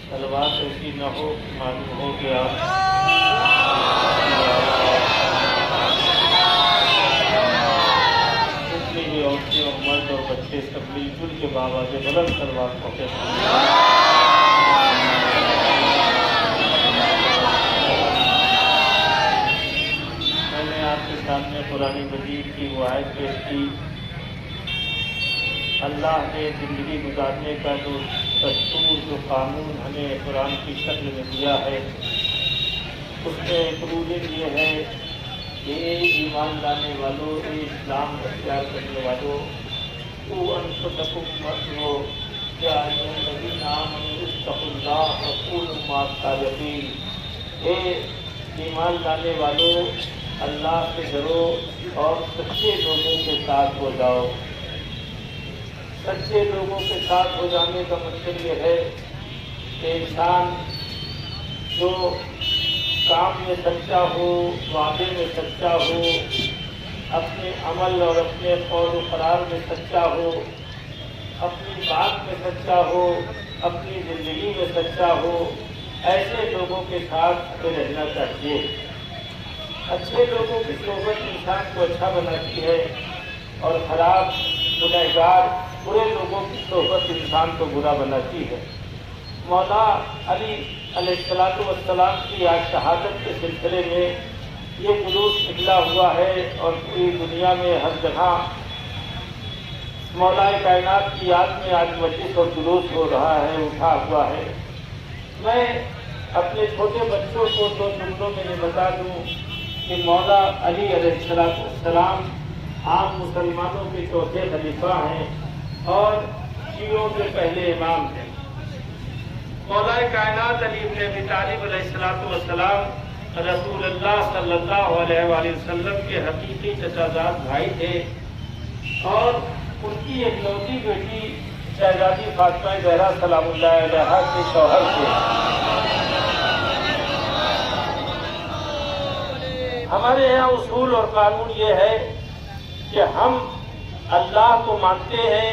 तलवार ऐसी न हो मालूम हो गया जितनी भी औरतें और मर्द और बच्चे सब मिलजुल के बाबा से बुलंद तलवार पकड़े। मैंने आपके सामने कुरान मजीद की वो आयत पेश की। अल्लाह ने ज़िंदगी गुजारने का जो दस्तूर जो कानून हमें कुरान की शक्ल में दिया है, उसमें एक रूलिंग ये है कि ईमान लाने वालों, इस्लाम अख्तियार करने वालों, वो अनफुसकुम मसलो या नबी नाम उस्तगफिरुल्लाह वक़ूलू मअस-सादिक़ीन। ईमान लाने वालों, अल्लाह से डरो और सच्चे लोगों के साथ हो जाओ। सच्चे लोगों के साथ हो जाने का मतलब ये है कि इंसान जो काम में सच्चा हो, वादे में सच्चा हो, अपने अमल और अपने कौल व करार में सच्चा हो, अपनी बात में सच्चा हो, अपनी ज़िंदगी में सच्चा हो, ऐसे लोगों के साथ रहना चाहिए। अच्छे लोगों की सोबत इंसान को अच्छा बनाती है और खराब गुनहगार बुरे लोगों की सोबत इंसान को बुरा बनाती है। मौला अली अलैहिस्सलातु वस्सलाम की आज शहादत के सिलसिले में ये जुलूस निकला हुआ है और पूरी दुनिया में हर जगह मौला कायनात की याद में आज मजलिस और जुलूस हो रहा है, उठा हुआ है। मैं अपने छोटे बच्चों को दो जुमलों में ये बता दूं कि मौला अली अलैहिस्सलातु वस्सलाम आम मुसलमानों के चौथे खलीफा हैं और शियों के पहले इमाम हैं। मौला कायनात अली इब्न अबी तालिब अलैहिस्सलातु वस्सलाम रसूलुल्लाह सल्लल्लाहु अलैहि वसल्लम के हकीकी चचाजाद भाई थे और उनकी इकलौती बेटी शहजादी फातिमा ज़हरा सलामुल्लाह अलैहा के शौहर थे। हमारे यहाँ उसूल और कानून ये है कि हम अल्लाह को मानते हैं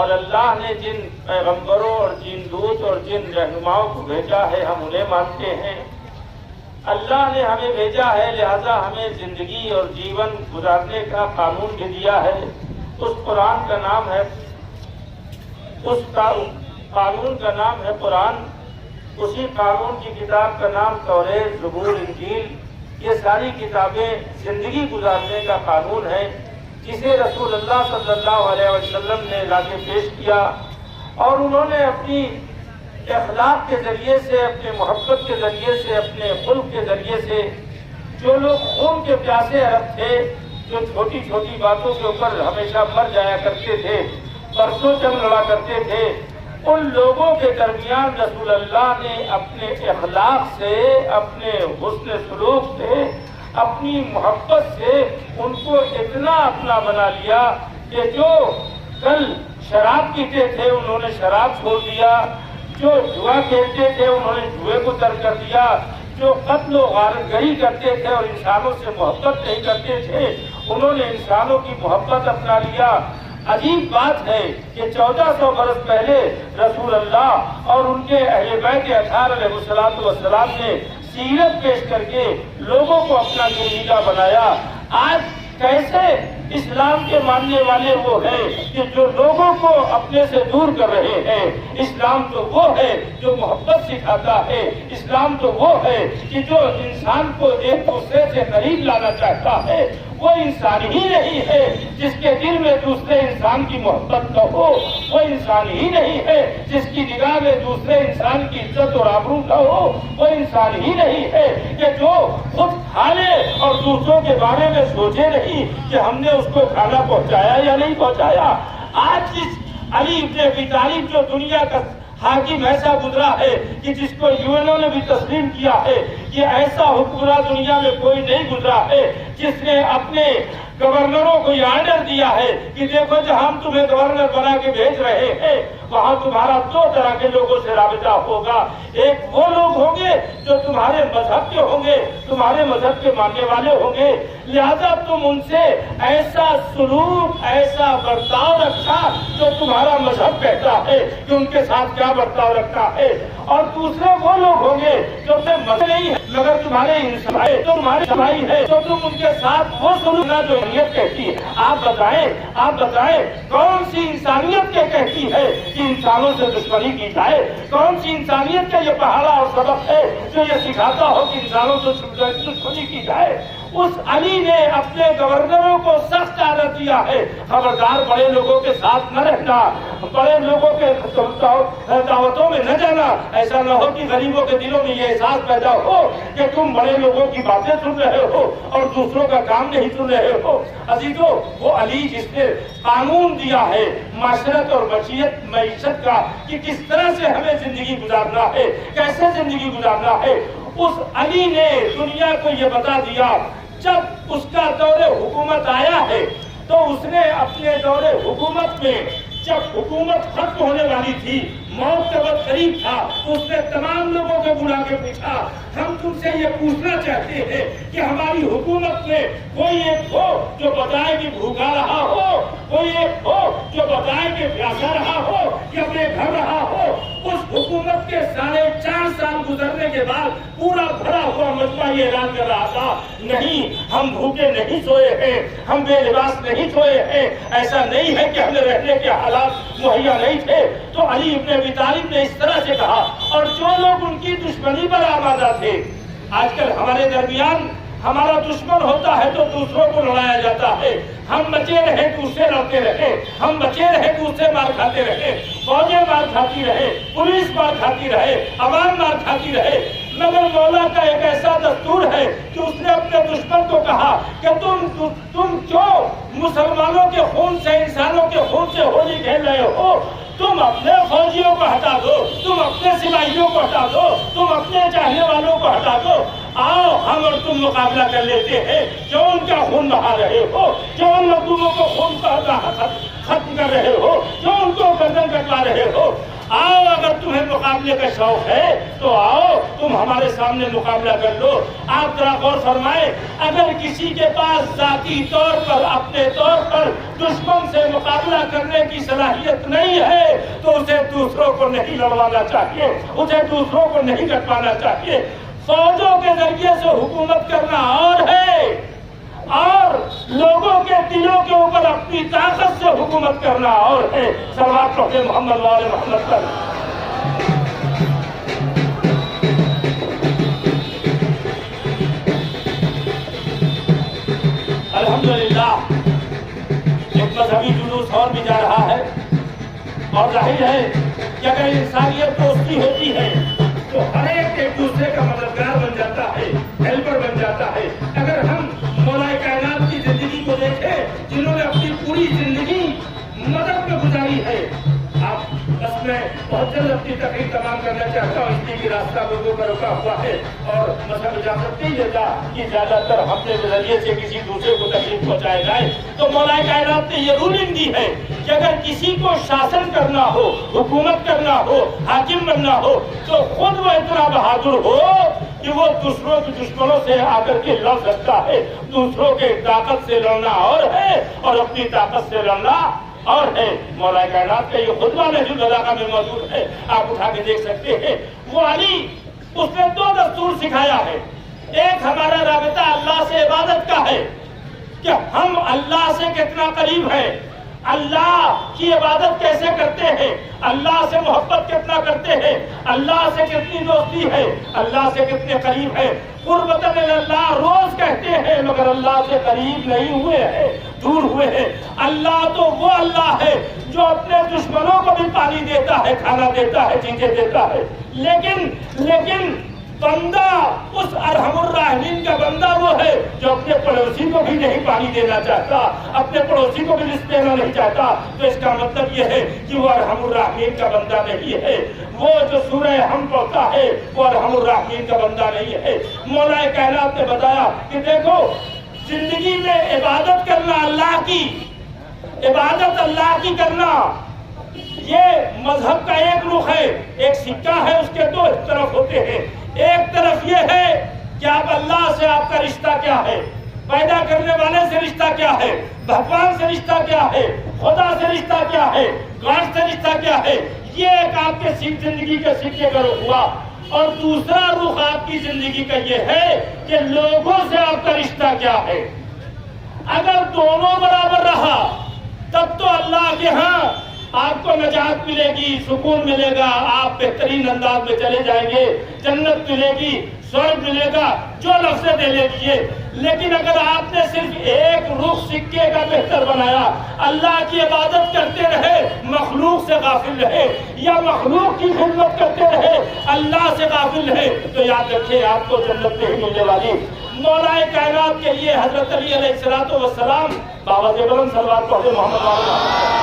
और अल्लाह ने जिन पैगंबरों और जिन दूत और जिन रहनुमाओं को भेजा है हम उन्हें मानते हैं। अल्लाह ने हमें भेजा है, लिहाजा हमें जिंदगी और जीवन गुजारने का कानून भी दिया है। उस कुरान का नाम है, उस कानून का नाम है कुरान। उसी कानून की किताब का नाम तौरेत, ज़बूर, इंजील, ये सारी किताबें जिंदगी गुजारने का कानून है जिसे रसूलुल्लाह सल्लल्लाहु अलैहि वसल्लम ने लाके पेश किया और उन्होंने अपनी अखलाक के जरिए से, अपने मोहब्बत के जरिए से, अपने खुल्क के जरिए से जो लोग खून के प्यासे अरब थे, जो छोटी छोटी बातों के ऊपर हमेशा मर जाया करते थे, परसों जंग लड़ा करते थे, उन लोगों के दरमियान रसूलुल्लाह ने अपने अखलाक से, अपने हुस्न सलूक से, अपनी मोहब्बत से उनको इतना अपना बना लिया कि जो कल शराब पीते थे उन्होंने शराब छोड़ दिया, जो जुआ खेलते थे उन्होंने जुए को तर्क कर दिया, जो कत्ल व गारतगरी करते थे और इंसानों से मोहब्बत नहीं करते थे उन्होंने इंसानों की मोहब्बत अपना लिया। अजीब बात है कि 1400 बरस पहले रसूलुल्लाह और उनके अहले बैत अतहार अलैहिस्सलातु वस्सलाम ने सीरत पेश करके लोगों को अपना गिरहिदा बनाया। आज कैसे इस्लाम के मानने वाले वो हैं कि जो लोगों को अपने से दूर कर रहे हैं। इस्लाम तो वो है जो मोहब्बत सिखाता है। इस्लाम तो वो है कि जो इंसान को एक दूसरे से करीब लाना चाहता है। वो इंसान ही नहीं है जिसके दिल में दूसरे इंसान की मोहब्बत न हो। वो इंसान ही नहीं है जिसकी निगाह में दूसरे इंसान की इज्जत और आबरू न हो। वो इंसान ही नहीं है कि जो खुद खा ले और दूसरों के बारे में सोचे नहीं कि हमने उसको खाना पहुंचाया या नहीं पहुंचाया। आज इस अली इब्न अबी तालिब जो दुनिया का हाकिम ऐसा गुजरा है कि जिसको यूएनओ ने भी तस्लीम किया है कि ऐसा हुक्मरान दुनिया में कोई नहीं गुजरा है जिसने अपने गवर्नरों को ये आर्डर दिया है कि देखो जो हम तुम्हें गवर्नर बना के भेज रहे हैं वहां तुम्हारा दो तरह के लोगों से राबिता होगा। एक वो लोग होंगे जो तुम्हारे मजहब के होंगे, तुम्हारे मजहब के मानने वाले होंगे, लिहाजा तुम उनसे ऐसा सलूक, ऐसा बर्ताव रखना जो तुम्हारा मजहब कहता है कि उनके साथ क्या बर्ताव रखना है। और दूसरे वो लोग होंगे जो मजहब नहीं है मगर तुम्हारे इंसान है, तो तुम्हारी सफाई है, तो तुम उनके साथ वो सलूक ना जो इंसानियत कहती है। आप बताएं कौन सी इंसानियत के कहती है कि इंसानों से दुश्मनी की जाए? कौन सी इंसानियत का ये पहाड़ा और सबक है जो ये सिखाता हो कि इंसानों से दुश्मनी की जाए? उस अली ने अपने गवर्नरों को सख्त आदेश दिया है, खबरदार बड़े लोगों के साथ न रहना, बड़े लोगों के दावतों में न जाना। ऐसा न हो कि गरीबों के दिलों में ये एहसास पैदा हो कि तुम बड़े लोगों की बातें सुन रहे हो और दूसरों का काम नहीं सुन रहे हो। अजीजों, वो अली जिसने कानून दिया है माशरत और मईशत का कि किस तरह से हमें जिंदगी गुजारना है, कैसे जिंदगी गुजारना है, उस अली ने दुनिया को ये बता दिया। जब उसका दौरे हुकूमत आया है तो उसने अपने दौरे हुकूमत में जब हुकूमत खत्म होने वाली थी, मौत का वक्त करीब था, तो उसने तमाम लोगों को बुला के पूछा, हम तुमसे ये पूछना चाहते हैं कि हमारी हुकूमत में कोई एक हो जो बताए कि भूखा रहा हो, कोई एक हो जो बताए कि प्यासा रहा हो, कि अपने घर रहा हो। उस हुकूमत के 4.5 साल गुजरने के बाद पूरा भरा हुआ मजमा ये ऐलान कर रहा था, नहीं, हम भूखे नहीं सोए हैं, हम बेलिबास नहीं सोए हैं, ऐसा नहीं है कि हमें रहने के हालात मुहैया नहीं थे। तो अली इब्न अबी तालिब ने इस तरह से कहा, और जो लोग उनकी दुश्मनी पर आमादा थे, आजकल हमारे दरमियान हमारा दुश्मन होता है तो दूसरों को लड़ाया जाता है, हम बचे रहे दूसरे लड़ते रहे, हम बचे रहे दूसरे मार खाते रहे, फौजें मार खाती रहे, पुलिस मार खाती रहे, अवाम मार खाती रहे। मगर मौला का एक ऐसा दस्तूर है कि उसने अपने दुश्मन को कहा कि तुम क्यों मुसलमानों के खून से, इंसानों के खून से होली खेल रहे हो? तुम अपने फौजियों को हटा दो, तुम अपने सिपाहियों को हटा दो, तुम अपने चाहने वालों को हटा दो, आओ हम और तुम मुकाबला कर लेते हैं। क्यों उनका खून बहा रहे हो? क्यों उन मजलूमों को खून खत्म कर रहे हो? क्यों उनको गर्दन कटवा रहे हो? आओ, अगर तुम्हें मुकाबले का शौक है तो आओ, तुम हमारे सामने मुकाबला कर लो। आप जरा गौर फरमाए, अगर किसी के पास जाती तौर पर, अपने तौर पर दुश्मन से मुकाबला करने की सलाहियत नहीं है तो उसे दूसरों को नहीं लड़वाना चाहिए, उसे दूसरों को नहीं कटवाना चाहिए। फौजों के जरिए से हुकूमत करना और है, और लोगों के दिलों के ऊपर अपनी ताकत से हुकूमत करना और है। सल्लल्लाहु अलैहि मोहम्मद वाले मोहम्मद पर। अल्हम्दुलिल्लाह, एक मजहबी जुलूस और भी जा रहा है, और जाहिर है कि अगर इंसानियत दोस्ती होती है तो हर एक दूसरे का मददगार बन जाता है, हेल्पर बन जाता है। अगर हम मौलाए कायनात की जिंदगी को देखें, जिन्होंने अपनी पूरी जिंदगी मदद में गुजारी है, आप बस मैं बहुत जल्द अपनी तकरीर तमाम करना चाहता हूँ, इसलिए कि रास्ता लोगों का रुका हुआ है और मसला इजाजत नहीं देता कि ज्यादातर हमने के जरिए से किसी दूसरे को तकलीफ पहुँचाया जाए। तो मौलाए कायनात ने ये रूलिंग दी है कि अगर किसी को शासन करना हो, हुकूमत करना हो, हाकिम बनना हो, तो खुद वो इतना बहादुर हो कि वो दूसरों के दुश्मनों से आकर के लड़ सकता है। दूसरों के ताकत से लड़ना और है और अपनी ताकत से लड़ना और है। मौलाए कायनात का ये खुतबा नहजुल बलागा में मौजूद है, आप उठा के देख सकते हैं। वो अली, उसने 2 दस्तूर सिखाया है। एक हमारा राबिता अल्लाह से इबादत का है कि हम अल्लाह से कितना करीब हैं, अल्लाह की इबादत कैसे करते हैं, अल्लाह से मोहब्बत कितना करते हैं, अल्लाह से कितनी दोस्ती है, अल्लाह से कितने करीब है। कुर्बतन अल्लाह रोज कहते हैं मगर अल्लाह से करीब नहीं हुए हैं, दूर हुए हैं। अल्लाह तो वो अल्लाह है जो अपने दुश्मनों को भी पानी देता है, खाना देता है, चीजें देता है। लेकिन बंदा, उस अरहमुर राहिमीन का बंदा वो है जो अपने पड़ोसी को भी नहीं पानी देना चाहता, अपने पड़ोसी को भी रिस्क देना नहीं चाहता। तो इसका मतलब ये है कि वो अरहमुर राहिमीन का बंदा नहीं है। वो जो सूरह हम पढ़ता है वो अरहमुर राहिमीन का बंदा नहीं है। मौलाए कायनात ने बताया कि देखो, जिंदगी में इबादत करना, अल्लाह की इबादत, अल्लाह की करना, ये मजहब का एक रुख है। एक सिक्का है, उसके दो तरफ होते हैं। एक तरफ ये है कि आप अल्लाह से आपका रिश्ता क्या है, पैदा करने वाले से रिश्ता क्या है, भगवान से रिश्ता क्या है, खुदा से रिश्ता क्या है, गॉड से रिश्ता क्या है। ये एक आपके जिंदगी के सिक्के का रुख हुआ। और दूसरा रुख आपकी जिंदगी का ये है कि लोगों से आपका रिश्ता क्या है। अगर दोनों बराबर रहा तब तो अल्लाह के यहाँ आपको नजात मिलेगी, सुकून मिलेगा, आप बेहतरीन अंदाज में चले जाएंगे, जन्नत मिलेगी, स्वर्ग मिलेगा, जो लफ्ज़ दे लीजिए। लेकिन अगर आपने सिर्फ एक रुख सिक्के का बेहतर बनाया, अल्लाह की इबादत करते रहे, मखलूक से गाफिल रहे, या मखलूक की खिदमत करते रहे, अल्लाह से गाफिल रहे, तो याद रखिए आपको जन्नत नहीं मिलने वाली। मौलाए कायनात के लिए हजरत अली अलैहिस्सलातु वस्सलाम, बाबा ज़ेबरन सल्लल्लाहु अलैहि मोहम्मद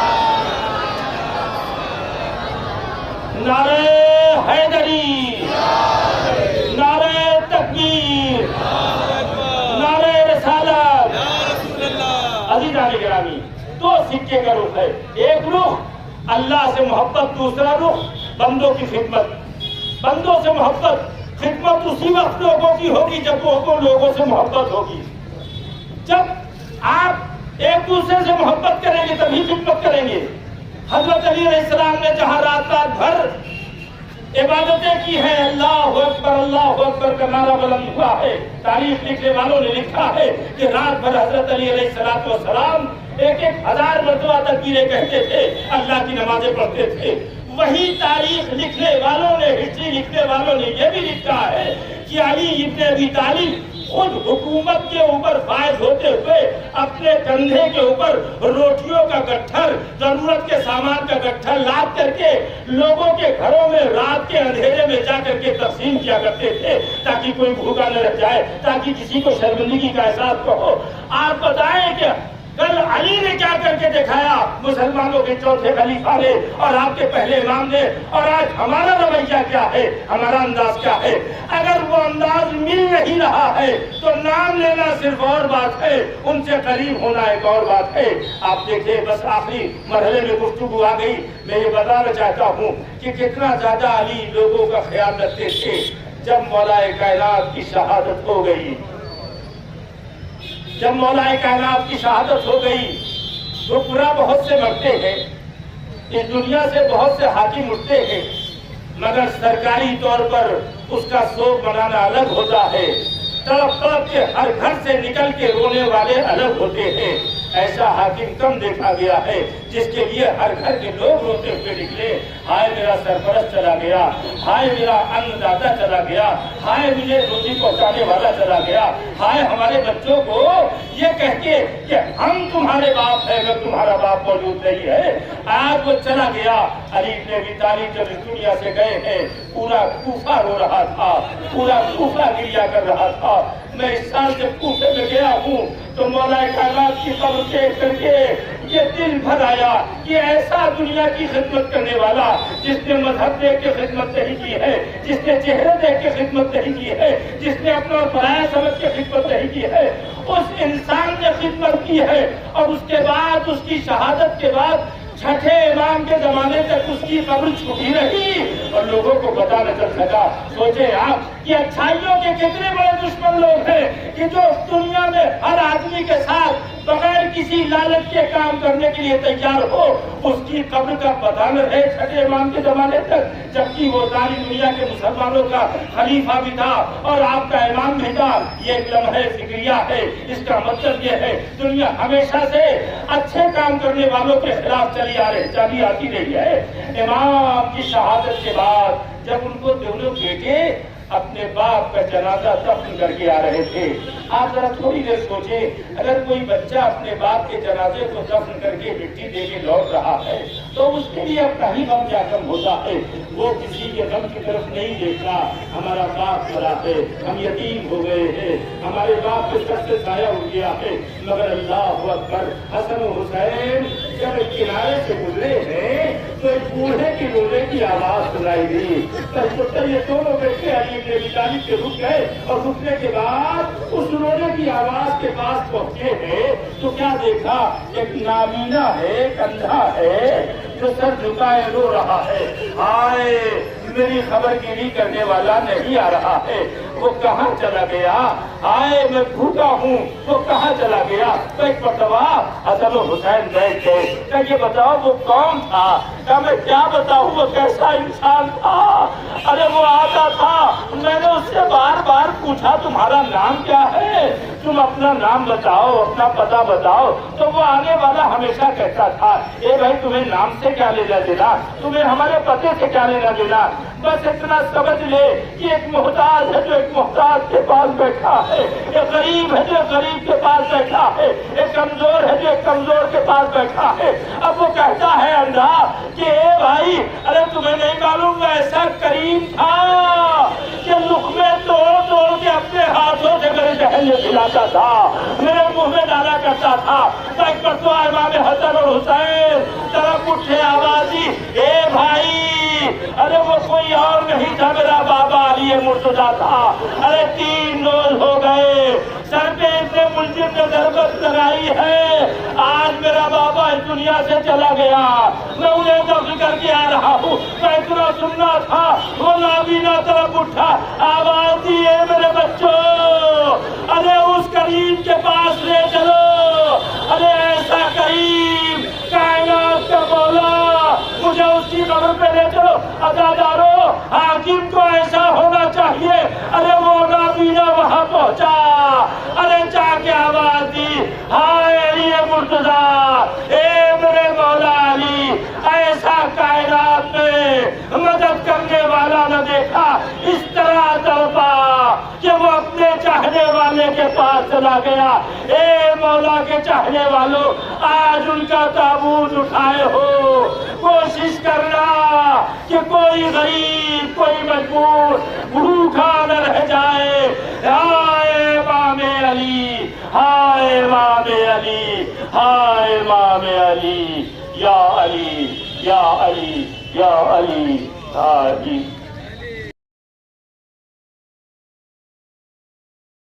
नारे हैदरी, नारे तकबीर, नारे रसालत, अज़ीज़ान गिरामी। दो सिक्के का रुख है। एक रुख अल्लाह से मोहब्बत, दूसरा रुख बंदों की खिदमत। बंदों से मोहब्बत, खिदमत उसी वक्त लोगों की होगी जब लोगों से मोहब्बत होगी। जब आप एक दूसरे से मोहब्बत करेंगे तभी खिदमत करेंगे। हजरत अली अलैहिस्सलाम ने जहां रात रात भर इबादतें की हैं, अल्लाहु अकबर का नारा बुलंद हुआ है। तारीख लिखने वालों ने लिखा है कि रात भर हजरत अली अलैहिस्सलाम एक हजार मरतबा तकबीरें कहते थे, अल्लाह की नमाजें पढ़ते थे। वही तारीख लिखने वालों ने, हिस्ट्री लिखने वालों ने यह भी लिखा है कि अली इब्न अबी तालिब खुद हुकूमत के ऊपर फायज होते हुए अपने कंधे के ऊपर रोटियों का गट्ठर, जरूरत के सामान का गट्ठर लाद करके लोगों के घरों में रात के अंधेरे में जाकर के तकसीम किया करते थे, ताकि कोई भूखा न रह जाए, ताकि किसी को शर्मिंदगी का एहसास न हो। आप बताएं कि कल अली ने क्या करके दिखाया, मुसलमानों के चौथे खलीफा ने और आपके पहले इमाम ने, और आज हमारा रवैया क्या है, हमारा अंदाज क्या है। अगर वो अंदाज मिल नहीं रहा है तो नाम लेना सिर्फ और बात है, उनसे करीब होना एक और बात है। आप देखिए, बस आखिरी मरहले में गुफ्तगू आ गई। मैं ये बताना चाहता हूँ कि कितना ज्यादा अली लोगों का ख्याल रखते थे। जब मौलाए कायनात की शहादत हो गई, जब मौलाए कायनात की शहादत हो गई तो पूरा बहुत से मरते हैं, इस दुनिया से बहुत से हाकिम उठते हैं, मगर सरकारी तौर पर उसका शोक मनाना अलग होता है। तड़प तड़प के हर घर से निकल के रोने वाले अलग होते हैं। ऐसा हाकिम कम देखा गया है जिसके लिए हर घर के लोग रोते हुए निकले, हाय मेरा सरपरस्त चला गया, हाय मेरा अन्नदाता चला गया, हाय मुझे रोटी पहुंचाने वाला चला गया, हाय हमारे बच्चों को ये कह के कि हम तुम्हारे बाप है अगर तुम्हारा बाप मौजूद नहीं है, आज वो चला गया। अली इब्न अबी तालिब जब इस दुनिया से गए हैं, पूरा कूफा रो रहा था, पूरा कूफा गिरिया कर रहा था। मैं इस साल जब कूफे में गया हूँ तो मौलाए कायनात की कब्र देख करके ये दिल भर आया कि ऐसा दुनिया की खिदमत करने वाला, जिसने मजहब देख के खिदमत नहीं की है, जिसने चेहरे देख के खिदमत नहीं की है, जिसने अपना पराया समझ के खिदमत नहीं की है, उस इंसान ने खिदमत की है। और उसके बाद, उसकी शहादत के बाद छठे इमाम के जमाने तक उसकी कब्र छुपी रही और लोगों को पता न चल सका। सोचे आप कि अच्छाइयों के कितने बड़े दुश्मन लोग हैं कि जो दुनिया में हर आदमी के साथ बगैर किसी लालच के काम करने के लिए तैयार हो, उसकी कब्र का पता न रहे छठे इमाम के जमाने तक, जबकि वो सारी दुनिया के मुसलमानों का खलीफा भी था और आपका इमाम भी था। ये एक लम्हे फिक्रिया है। इसका मतलब ये है दुनिया हमेशा से अच्छे काम करने वालों के खिलाफ चली आती रही है। इमाम की शहादत के बाद जब उनको दोनों बेटे अपने बाप का जनाजा दफन करके आ रहे थे, आप जरा थोड़ी देर सोचे, अगर कोई बच्चा अपने बाप के जनाजे को दफन करके मिट्टी दे के लौट रहा है तो उसके लिए अपना ही गम क्या कम होता है। वो किसी के गम की तरफ नहीं देखता, हमारा बाप मरा है, हम यतीम हो गए हैं, हमारे बाप के सर से साया हो गया है। मगर अल्लाह अकबर, हसन हुसैन जब किनारे से गुजरे हैं तो एक बूढ़े की रोने की आवाज सुनाई दी। तो ये दोनों बेटे अली इब्न अबी तालिब के रुक गए और रुकने के बाद उस रोने की आवाज के पास पहुंचे हैं तो क्या देखा, एक नाबीना है, एक अंधा है जो सर झुकाए रो रहा है। हाय, मेरी खबरगिरी करने वाला नहीं आ रहा है, वो कहाँ चला गया? हाय, मैं भूखा हूँ, वो कहाँ चला गया? तो एक मरतबा हसन और हुसैन बैठ गए। क्या ये बताओ वो कौन था? क्या मैं क्या बताऊँ वो कैसा इंसान था? अरे वो आता था, मैंने उससे बार बार पूछा तुम्हारा नाम क्या है, तुम अपना नाम बताओ, अपना पता बताओ। तो वो आने वाला हमेशा कहता था, ए भाई तुम्हें नाम से क्या लेना देना, तुम्हें हमारे पते से क्या लेना देना, बस इतना समझ ले कि एक मोहताज है जो एक मोहताज के पास बैठा है, एक गरीब है जो गरीब के पास बैठा है, एक कमजोर है जो एक कमजोर के पास बैठा है। अब वो कहता है अंधा कि ए भाई, अरे तुम्हें नहीं मालूम ऐसा करीम था कि लुक़मे तोड़ तोड़ के अपने हाथों से मेरे जहन में खिलाता था, मेरे मुंह में डाला करता था। तक पर तो इमाम हसन और हुसैन तरफ उठे आवाजी, ए भाई, अरे वो कोई और नहीं था, मेरा बाबा अली मुर्तजा था। अरे 3 रोज हो गए सर पे इतने मुल्जिम ने दरबत लगाई है, आज मेरा बाबा इस दुनिया से चला गया, मैं उन्हें दफन करके आ रहा हूँ। मैं इतना सुनना था, वो नाबीना तरफ उठा आवाज दिए, मेरे बच्चों, अरे उस करीम के पास ले चलो, अरे ऐसा करीम कायनात का मौला, मुझे उसकी कब्र पे ले चलो। अदादारों, हाकिम को ऐसा होना चाहिए। अरे वो नाबीना वहां पहुंचा, अरे जाके आवाज दी, हाय अली मुर्तजा, ए मेरे मौला अली, ऐसा कायनात में मदद करने वाला न देखा, इस तरह तड़पा कि वो अपने चाहने वाले के पास चला गया। ए मौला के चाहने वालों, आज उनका ताबूत उठाए हो, कोशिश करना कि कोई गरीब, कोई मजबूर भूखा न रह जाए। हाय इमाम अली, हाय इमाम अली, हाय इमाम अली, या अली, या अली, या अली, या अली।